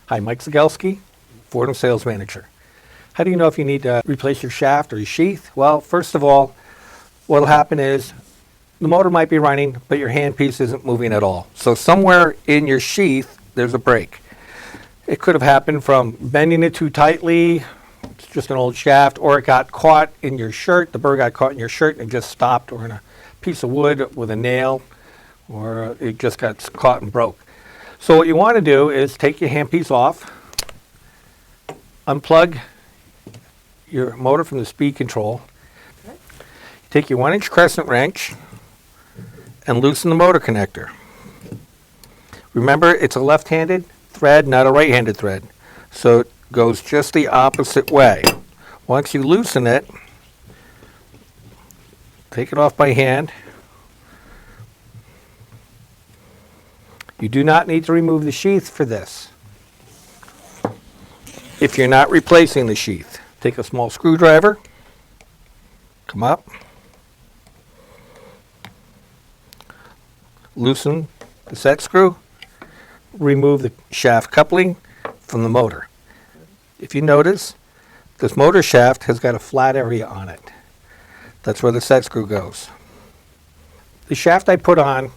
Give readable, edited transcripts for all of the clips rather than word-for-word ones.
Hi, Mike Zagelski, Foredom Sales Manager. How do you know if you need to replace your shaft or your sheath? Well, first of all, what will happen is the motor might be running, but your handpiece isn't moving at all. So somewhere in your sheath, there's a break. It could have happened from bending it too tightly, it's just an old shaft, or it got caught in your shirt, the burr got caught in your shirt and it just stopped, or in a piece of wood with a nail, or it just got caught and broke. So what you want to do is take your handpiece off, unplug your motor from the speed control, take your 1-inch crescent wrench and loosen the motor connector. Remember, it's a left-handed thread, not a right-handed thread. So it goes just the opposite way. Once you loosen it, take it off by hand. You do not need to remove the sheath for this. If you're not replacing the sheath, take a small screwdriver, come up, loosen the set screw, remove the shaft coupling from the motor. If you notice, this motor shaft has got a flat area on it. That's where the set screw goes. The shaft I put on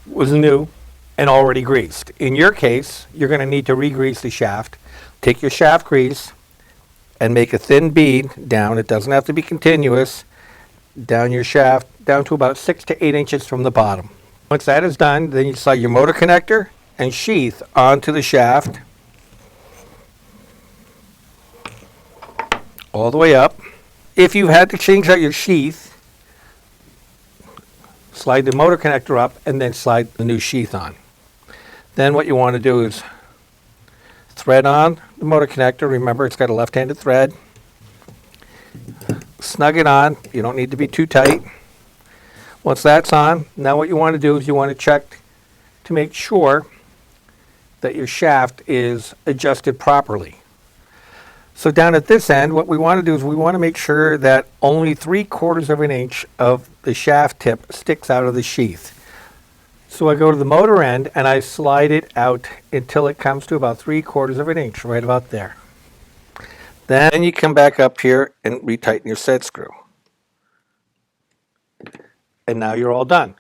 was new and already greased. In your case, you're going to need to re-grease the shaft. Take your shaft grease and make a thin bead down. It doesn't have to be continuous. Down your shaft, down to about 6 to 8 inches from the bottom. Once that is done, then you slide your motor connector and sheath onto the shaft all the way up. If you had to change out your sheath, slide the motor connector up and then slide the new sheath on. Then what you want to do is thread on the motor connector. Remember, it's got a left-handed thread. Snug it on. You don't need to be too tight. Once that's on, now what you want to do is you want to check to make sure that your shaft is adjusted properly. So down at this end, what we want to do is we want to make sure that only 3/4 of an inch of the shaft tip sticks out of the sheath. So I go to the motor end and I slide it out until it comes to about 3/4 of an inch, right about there. Then you come back up here and retighten your set screw. And now you're all done.